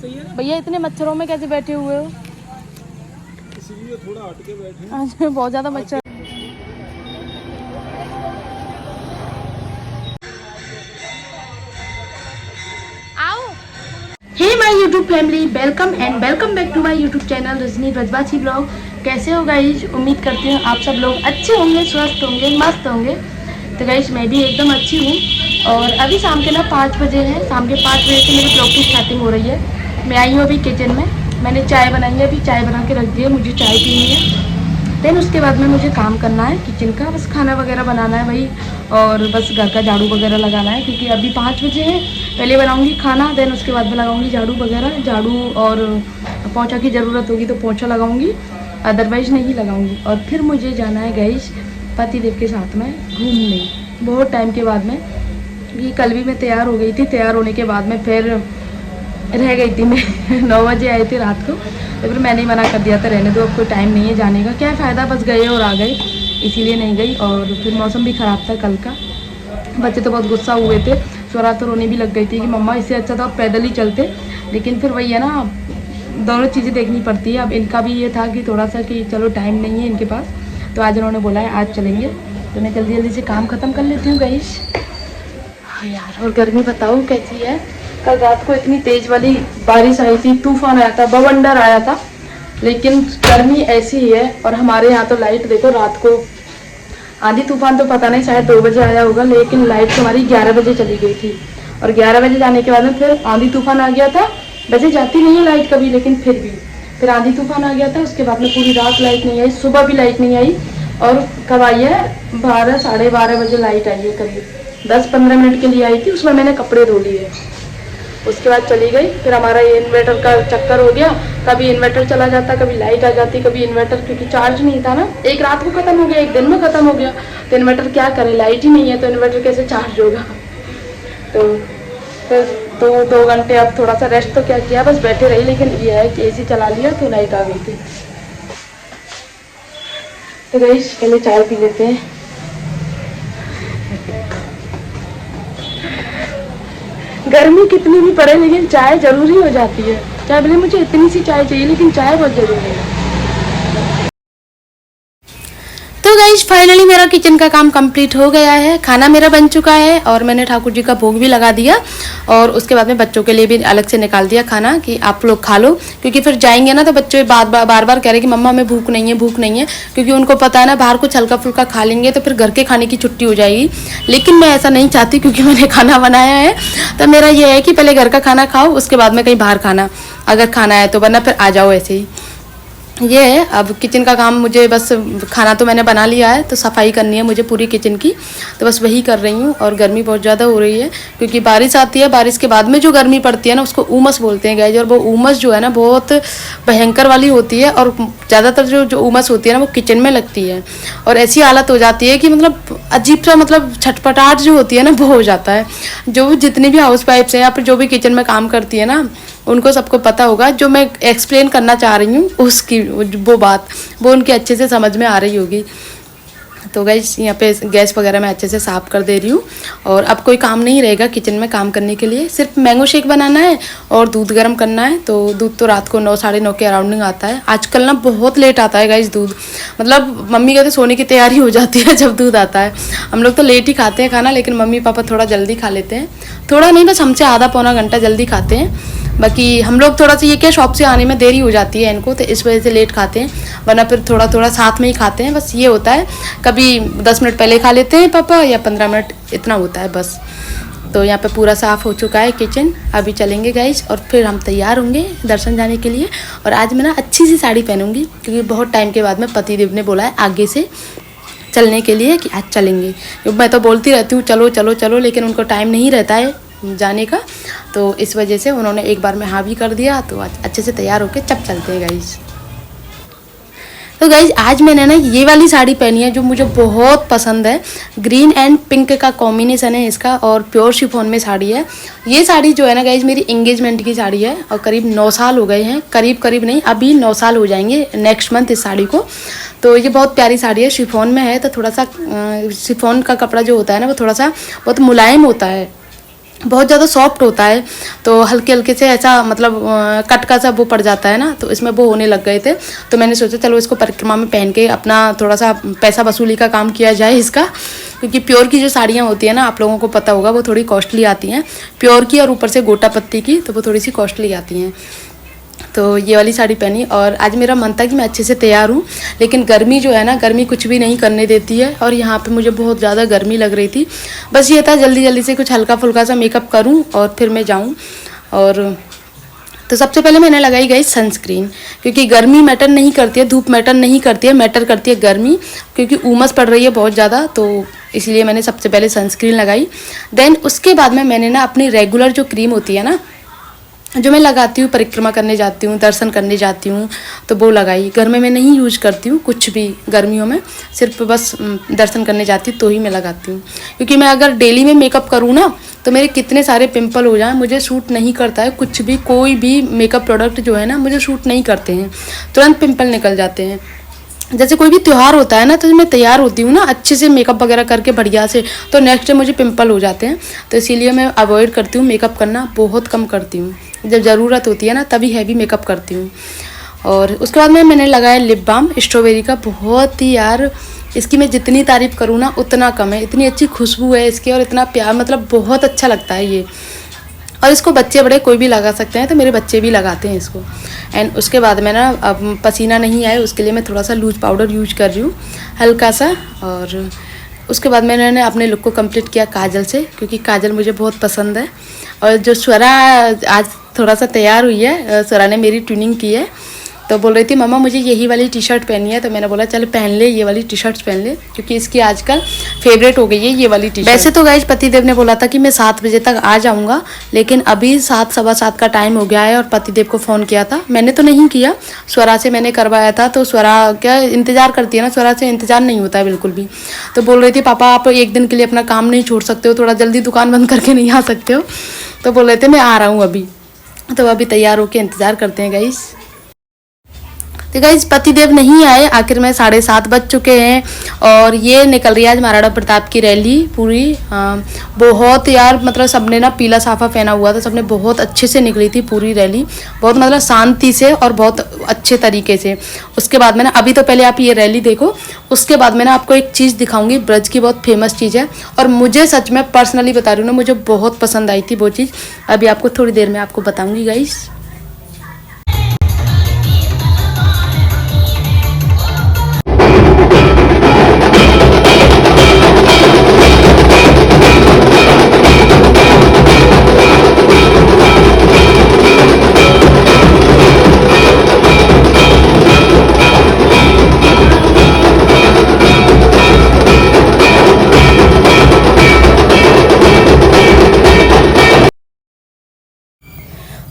भैया इतने मच्छरों में कैसे बैठे हुए हो? इसीलिए थोड़ा हट के बैठे। आज बहुत ज्यादा मच्छर। Hey my YouTube family, welcome and welcome back to my YouTube channel Rajni Brajwasi blog. कैसे हो गाइज? उम्मीद करती हूँ आप सब लोग अच्छे होंगे, स्वस्थ होंगे, मस्त होंगे। तो गाइज मैं भी एकदम अच्छी हूँ। और अभी शाम के ना 5 बजे हैं। शाम के 5 बजे से मेरे ब्लॉग की स्टार्टिंग हो रही है। मैं आई हूँ अभी किचन में। मैंने चाय बनाई है, अभी चाय बना के रख दी है, मुझे चाय पीनी है। देन उसके बाद में मुझे काम करना है किचन का, बस खाना वगैरह बनाना है वही। और बस घर का झाड़ू वगैरह लगाना है क्योंकि अभी 5 बजे है। पहले बनाऊंगी खाना, देन उसके बाद में लगाऊंगी झाड़ू वगैरह। झाड़ू और पोंछा की ज़रूरत होगी तो पोंछा लगाऊंगी, अदरवाइज नहीं लगाऊंगी। और फिर मुझे जाना है गाइस पतिदेव के साथ में घूमने, बहुत टाइम के बाद में। क्योंकि कल भी मैं तैयार हो गई थी, तैयार होने के बाद में फिर रह गई थी मैं 9 बजे आई थी रात को। तो फिर मैंने ही मना कर दिया था, रहने दो, अब कोई टाइम नहीं है जाने का, क्या फ़ायदा, बस गए और आ गए, इसीलिए नहीं गई। और फिर मौसम भी ख़राब था कल का। बच्चे तो बहुत गुस्सा हुए थे, स्वरा तो रोने भी लग गई थी कि मम्मा इससे अच्छा था पैदल ही चलते। लेकिन फिर वही है ना, दोनों चीज़ें देखनी पड़ती है। अब इनका भी ये था कि थोड़ा सा कि चलो टाइम नहीं है इनके पास, तो आज उन्होंने बोला है आज चलेंगे। तो मैं जल्दी जल्दी से काम ख़त्म कर लेती हूँ गाइस। यार और गर्मी बताओ कैसी है। कल रात को इतनी तेज वाली बारिश आई थी, तूफान आया था, बवंडर आया था, लेकिन गर्मी ऐसी ही है। और हमारे यहाँ तो लाइट देखो, रात को आंधी तूफान तो पता नहीं शायद 2 बजे आया होगा, लेकिन लाइट हमारी 11 बजे चली गई थी। और 11 बजे जाने के बाद में फिर आंधी तूफान आ गया था। वैसे जाती नहीं है लाइट कभी, लेकिन फिर आंधी तूफान आ गया था। उसके बाद में पूरी रात लाइट नहीं आई, सुबह भी लाइट नहीं आई। और कब आई है? 12 साढ़े 12 बजे लाइट आई है, करीब 10-15 मिनट के लिए आई थी। उसमें मैंने कपड़े धो लिए, उसके बाद चली गई। फिर हमारा ये इन्वर्टर का चक्कर हो गया, कभी इन्वर्टर चला जाता, कभी लाइट आ जाती, कभी इन्वर्टर, क्योंकि चार्ज नहीं था ना, एक रात को ख़त्म हो गया, एक दिन में ख़त्म हो गया। तो इन्वर्टर क्या करे, लाइट ही नहीं है तो इन्वर्टर कैसे चार्ज होगा। तो फिर 2 घंटे अब थोड़ा सा रेस्ट तो क्या किया, बस बैठे रही। लेकिन ये है कि AC चला लिया तो लाइट आ गई थी। तो गाइस पहले चाय पी लेते हैं। गर्मी कितनी भी पड़े लेकिन चाय जरूरी हो जाती है। चाय भले मुझे इतनी सी चाय चाहिए, लेकिन चाय बहुत जरूरी है। तो गाइस फाइनली मेरा किचन का काम कंप्लीट हो गया है, खाना मेरा बन चुका है और मैंने ठाकुर जी का भोग भी लगा दिया। और उसके बाद में बच्चों के लिए भी अलग से निकाल दिया खाना कि आप लोग खा लो, क्योंकि फिर जाएंगे ना तो बच्चे बार बार कह रहे कि मम्मा हमें भूख नहीं है, भूख नहीं है। क्योंकि उनको पता है ना बाहर कुछ हल्का फुल्का खा लेंगे तो फिर घर के खाने की छुट्टी हो जाएगी। लेकिन मैं ऐसा नहीं चाहती, क्योंकि मैंने खाना बनाया है। तो मेरा ये है कि पहले घर का खाना खाओ, उसके बाद में कहीं बाहर खाना अगर खाना है तो, वरना फिर आ जाओ ऐसे ही। ये है अब किचन का काम, मुझे बस खाना तो मैंने बना लिया है, तो सफाई करनी है मुझे पूरी किचन की, तो बस वही कर रही हूँ। और गर्मी बहुत ज़्यादा हो रही है क्योंकि बारिश आती है, बारिश के बाद में जो गर्मी पड़ती है ना उसको उमस बोलते हैं गाइस। और वो उमस जो है ना बहुत भयंकर वाली होती है। और ज़्यादातर जो उमस होती है ना वो किचन में लगती है। और ऐसी हालत हो जाती है कि मतलब अजीब सा, मतलब छटपटाहट जो होती है ना वो हो जाता है। जो जितनी भी हाउस वाइफ्स हैं या फिर जो भी किचन में काम करती है ना, उनको सबको पता होगा जो मैं एक्सप्लेन करना चाह रही हूँ, उसकी वो बात वो उनके अच्छे से समझ में आ रही होगी। तो गाइस यहाँ पे गैस वगैरह मैं अच्छे से साफ़ कर दे रही हूँ। और अब कोई काम नहीं रहेगा किचन में काम करने के लिए, सिर्फ मैंगो शेक बनाना है और दूध गर्म करना है। तो दूध तो रात को 9 साढ़े 9 के अराउंडिंग आता है। आजकल ना बहुत लेट आता है गाइस दूध, मतलब मम्मी कहते सोने की तैयारी हो जाती है जब दूध आता है। हम लोग तो लेट ही खाते हैं खाना, लेकिन मम्मी पापा थोड़ा जल्दी खा लेते हैं, थोड़ा नहीं बस हमसे आधा पौना घंटा जल्दी खाते हैं। बाकी हम लोग थोड़ा सा ये क्या शॉप से आने में देरी हो जाती है इनको, तो इस वजह से लेट खाते हैं, वरना फिर थोड़ा थोड़ा साथ में ही खाते हैं। बस ये होता है, कभी 10 मिनट पहले खा लेते हैं पापा या 15 मिनट, इतना होता है बस। तो यहाँ पे पूरा साफ़ हो चुका है किचन। अभी चलेंगे गाइस और फिर हम तैयार होंगे दर्शन जाने के लिए। और आज मैं ना अच्छी सी साड़ी पहनूंगी क्योंकि बहुत टाइम के बाद में पतिदेव ने बोला है आगे से चलने के लिए कि आज चलेंगे। मैं तो बोलती रहती हूँ चलो चलो चलो, लेकिन उनको टाइम नहीं रहता है जाने का, तो इस वजह से उन्होंने एक बार में हाँ भी कर दिया। तो अच्छे से तैयार होके चप चलते हैं गाइस। तो गाइज आज मैंने ना ये वाली साड़ी पहनी है जो मुझे बहुत पसंद है। ग्रीन एंड पिंक का कॉम्बिनेशन है इसका और प्योर शिफॉन में साड़ी है। ये साड़ी जो है ना गाइज मेरी एंगेजमेंट की साड़ी है और करीब 9 साल हो गए हैं, करीब नहीं अभी 9 साल हो जाएंगे नेक्स्ट मंथ इस साड़ी को। तो ये बहुत प्यारी साड़ी है, शिफॉन में है। तो थोड़ा सा शिफॉन का कपड़ा जो होता है ना वो थोड़ा सा बहुत मुलायम होता है, बहुत ज़्यादा सॉफ्ट होता है, तो हल्के हल्के से ऐसा मतलब कट का सा वो पड़ जाता है ना, तो इसमें वो होने लग गए थे। तो मैंने सोचा चलो इसको परिक्रमा में पहन के अपना थोड़ा सा पैसा वसूली का काम किया जाए इसका, क्योंकि प्योर की जो साड़ियाँ होती है ना, आप लोगों को पता होगा, वो थोड़ी कॉस्टली आती हैं प्योर की, और ऊपर से गोटा पत्ती की, तो वो थोड़ी सी कॉस्टली आती हैं। तो ये वाली साड़ी पहनी, और आज मेरा मन था कि मैं अच्छे से तैयार हूँ, लेकिन गर्मी जो है ना, गर्मी कुछ भी नहीं करने देती है, और यहाँ पे मुझे बहुत ज़्यादा गर्मी लग रही थी। बस ये था जल्दी जल्दी से कुछ हल्का फुल्का सा मेकअप करूँ और फिर मैं जाऊँ। और तो सबसे पहले मैंने लगाई गई सनस्क्रीन, क्योंकि गर्मी मैटर नहीं करती है, धूप मैटर नहीं करती है, मैटर करती है गर्मी, क्योंकि उमस पड़ रही है बहुत ज़्यादा, तो इसलिए मैंने सबसे पहले सनस्क्रीन लगाई। देन उसके बाद में मैंने ना अपनी रेगुलर जो क्रीम होती है ना, जो मैं लगाती हूँ परिक्रमा करने जाती हूँ, दर्शन करने जाती हूँ, तो वो लगाई। घर में मैं नहीं यूज करती हूँ कुछ भी गर्मियों में, सिर्फ बस दर्शन करने जाती हूँ तो ही मैं लगाती हूँ, क्योंकि मैं अगर डेली में मेकअप करूँ ना, तो मेरे कितने सारे पिंपल हो जाएं, मुझे सूट नहीं करता है कुछ भी, कोई भी मेकअप प्रोडक्ट जो है ना मुझे सूट नहीं करते हैं, तुरंत पिंपल निकल जाते हैं। जैसे कोई भी त्यौहार होता है ना, तो मैं तैयार होती हूँ ना अच्छे से मेकअप वगैरह करके बढ़िया से, तो नेक्स्ट डे मुझे पिंपल हो जाते हैं, तो इसीलिए मैं अवॉइड करती हूँ मेकअप करना, बहुत कम करती हूँ, जब ज़रूरत होती है ना तभी हैवी मेकअप करती हूँ। और उसके बाद में मैंने लगाया लिप बाम स्ट्रॉबेरी का, बहुत ही यार इसकी मैं जितनी तारीफ़ करूँ ना उतना कम है, इतनी अच्छी खुशबू है इसकी और इतना प्यार, मतलब बहुत अच्छा लगता है ये। और इसको बच्चे बड़े कोई भी लगा सकते हैं, तो मेरे बच्चे भी लगाते हैं इसको। एंड उसके बाद मैं ना, अब पसीना नहीं आए उसके लिए मैं थोड़ा सा लूज पाउडर यूज कर रही हूँ हल्का सा। और उसके बाद मैंने अपने लुक को कंप्लीट किया काजल से, क्योंकि काजल मुझे बहुत पसंद है। और जो स्वरा आज थोड़ा सा तैयार हुई है, स्वरा ने मेरी ट्यूनिंग की है, तो बोल रही थी मम्मा मुझे यही वाली टी शर्ट पहनी है, तो मैंने बोला चल पहन ले, ये वाली टी शर्ट्स पहन ले, क्योंकि इसकी आजकल फेवरेट हो गई है ये वाली टी शर्ट। वैसे तो गाइस पतिदेव ने बोला था कि मैं 7 बजे तक आ जाऊंगा, लेकिन अभी 7 सवा 7 का टाइम हो गया है, और पतिदेव को फ़ोन किया था, मैंने तो नहीं किया, स्वरा से मैंने करवाया था। तो स्वरा क्या इंतज़ार करती है ना, स्वरा से इंतज़ार नहीं होता है बिल्कुल भी। तो बोल रही थी पापा आप एक दिन के लिए अपना काम नहीं छोड़ सकते हो, थोड़ा जल्दी दुकान बंद करके नहीं आ सकते हो, तो बोल रहे थे मैं आ रहा हूँ अभी। तो अभी तैयार होकर इंतज़ार करते हैं गाइस। तो गाइस पतिदेव नहीं आए, आखिर में 7:30 बज चुके हैं, और ये निकल रही है आज महाराणा प्रताप की रैली पूरी। बहुत यार मतलब सबने ना पीला साफा पहना हुआ था, सबने बहुत अच्छे से निकली थी पूरी रैली, बहुत मतलब शांति से और बहुत अच्छे तरीके से। उसके बाद में ना, अभी तो पहले आप ये रैली देखो, उसके बाद में ना आपको एक चीज़ दिखाऊंगी, ब्रज की बहुत फेमस चीज़ है, और मुझे सच में पर्सनली बता रही हूँ ना, मुझे बहुत पसंद आई थी वो चीज़। अभी आपको थोड़ी देर में आपको बताऊँगी गाइस।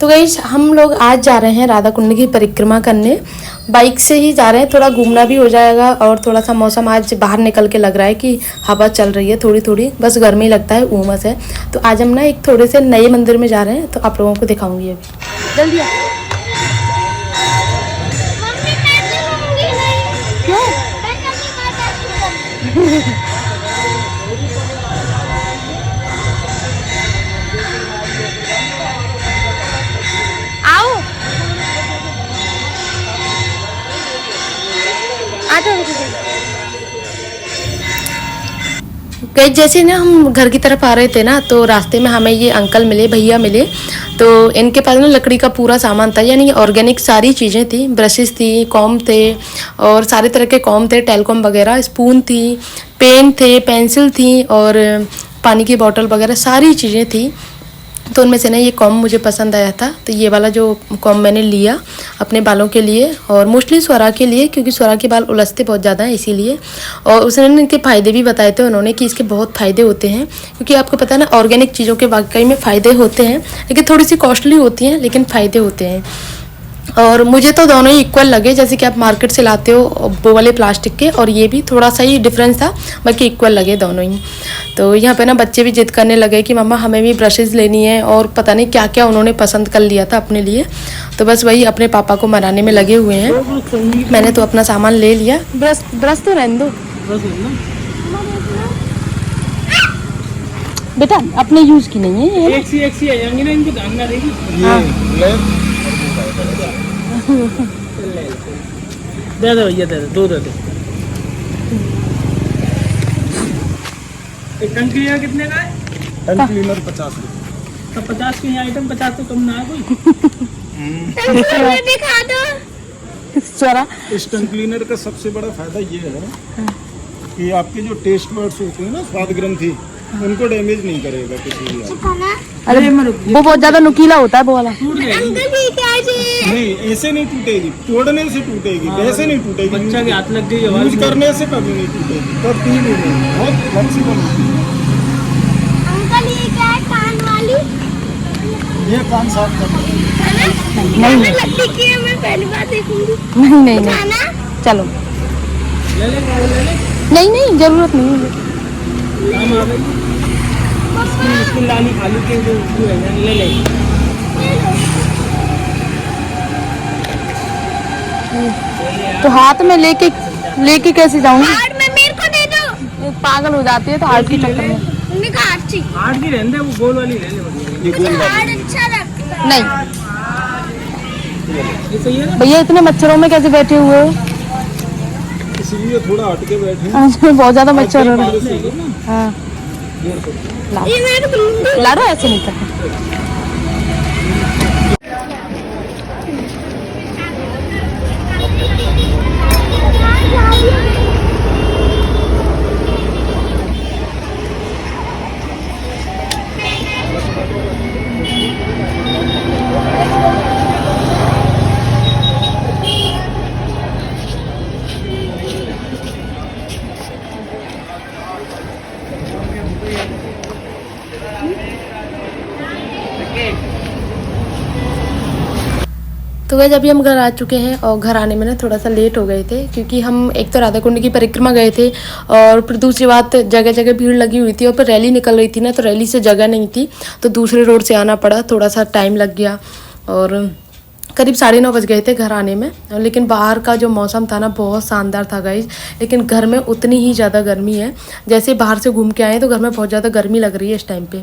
तो गाइस हम लोग आज जा रहे हैं राधा कुंड की परिक्रमा करने, बाइक से ही जा रहे हैं, थोड़ा घूमना भी हो जाएगा, और थोड़ा सा मौसम आज बाहर निकल के लग रहा है कि हवा चल रही है थोड़ी थोड़ी, बस गर्मी लगता है, उमस है। तो आज हम ना एक थोड़े से नए मंदिर में जा रहे हैं, तो आप लोगों को दिखाऊंगी अभी। जल्दी गई। जैसे ना हम घर की तरफ आ रहे थे ना, तो रास्ते में हमें ये अंकल मिले, भैया मिले, तो इनके पास ना लकड़ी का पूरा सामान था, यानी ऑर्गेनिक सारी चीज़ें थी, ब्रशेस थी, कॉम थे, और सारे तरह के कॉम थे, टेलकॉम वगैरह, स्पून थी, पेन थे, पेंसिल थी, और पानी की बोतल वगैरह सारी चीज़ें थी। तो उनमें से ना ये कॉम मुझे पसंद आया था, तो ये वाला जो कॉम मैंने लिया अपने बालों के लिए, और मोस्टली स्वरा के लिए, क्योंकि स्वरा के बाल उलझते बहुत ज़्यादा हैं इसीलिए। और उसने इनके फ़ायदे भी बताए थे उन्होंने कि इसके बहुत फ़ायदे होते हैं, क्योंकि आपको पता है ना ऑर्गेनिक चीज़ों के वाकई में फ़ायदे होते हैं, लेकिन थोड़ी सी कॉस्टली होती हैं, लेकिन फ़ायदे होते हैं। और मुझे तो दोनों ही इक्वल लगे, जैसे कि आप मार्केट से लाते हो वो वाले प्लास्टिक के, और ये भी थोड़ा सा ही डिफरेंस था, बाकी इक्वल लगे दोनों ही। तो यहाँ पे ना बच्चे भी जिद करने लगे कि मम्मा हमें भी ब्रशेज़ लेनी है, और पता नहीं क्या क्या उन्होंने पसंद कर लिया था अपने लिए, तो बस वही अपने पापा को मनाने में लगे हुए हैं। मैंने तो अपना सामान ले लिया, ब्रश तो रहने दो, बेटा अपने यूज की नहीं है ये। एक सी आ जाएंगी ना, इनको ध्यान ना देगी। ये ब्लैक दे दो भैया, दे दो, दो दे दो। एक टंकी है कितने का है? टंग क्लीनर 50 रुपये। तो 50 की आइटम, 50 तो कम ना है कोई। दिखा दो जरा। इस टंग क्लीनर का सबसे बड़ा फायदा ये है कि आपके जो टेस्ट बर्ड्स होते हैं ना, स्वाद ग्रंथि, उनको डैमेज नहीं करेगा किसी भी हालत। अरे वो बहुत ज्यादा नुकीला होता है वो वाला। टूट जाएगी। नहीं, ऐसे नहीं टूटेगी, तोड़ने से टूटेगी, वैसे नहीं टूटेगी। बच्चा के हाथ लग गई, यूज आवाज करने से कभी नहीं टूटेगी, कब भी नहीं, बहुत फ्लेक्सिबल होती है। अंकल ये क्या है, कान वाली? ये कान साफ करना नहीं लगती कि है, मैं पहली बार देखूंगी। नहीं नहीं नहीं, खाना चलो ले ले, ले ले। नहीं नहीं जरूरत नहीं है। हम आ गई। इसकी लाली खाली के जो ले ले। तो हाथ में लेके लेके कैसे जाऊंगी? हार्ड में मेरे को दे दो। पागल हो जाती है तो हार्ट की चक्कर में। मम्मी का हार्ड चाहिए। आठ की रहने दे, वो गोल वाली ले ले बढ़िया। ये गोल वाली। हार्ड अच्छा लगता है। नहीं ये सही है ना? भैया इतने मच्छरों में कैसे बैठे हुए हो? इसलिए थोड़ा हटके बैठे। आज में बहुत ज्यादा मच्छर हो रहे हैं। बारिश होगी ना, हाँ ला ये मेरे को ला रहा ऐसे नहीं करना। तो वैसे अभी हम घर आ चुके हैं और घर आने में ना थोड़ा सा लेट हो गए थे क्योंकि हम एक तो राधा कुंड की परिक्रमा गए थे और फिर दूसरी बात जगह जगह भीड़ लगी हुई थी और फिर रैली निकल रही थी ना, तो रैली से जगह नहीं थी तो दूसरे रोड से आना पड़ा, थोड़ा सा टाइम लग गया और करीब 9:30 बज गए थे घर आने में। लेकिन बाहर का जो मौसम था ना बहुत शानदार था गाइस, लेकिन घर में उतनी ही ज़्यादा गर्मी है। जैसे बाहर से घूम के आए तो घर में बहुत ज़्यादा गर्मी लग रही है इस टाइम पे,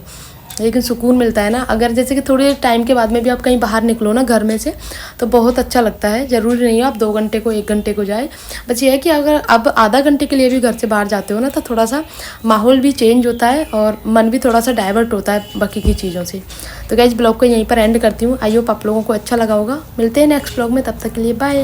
लेकिन सुकून मिलता है ना। अगर जैसे कि थोड़े टाइम के बाद में भी आप कहीं बाहर निकलो ना घर में से तो बहुत अच्छा लगता है। ज़रूरी नहीं है आप 2 घंटे को 1 घंटे को जाए, बस ये है कि अगर आप आधा घंटे के लिए भी घर से बाहर जाते हो ना तो थोड़ा सा माहौल भी चेंज होता है और मन भी थोड़ा सा डाइवर्ट होता है बाकी की चीज़ों से। तो गाइस ब्लॉग को यहीं पर एंड करती हूँ। आई होप आप लोगों को अच्छा लगा होगा। मिलते हैं नेक्स्ट ब्लॉग में, तब तक के लिए बाय।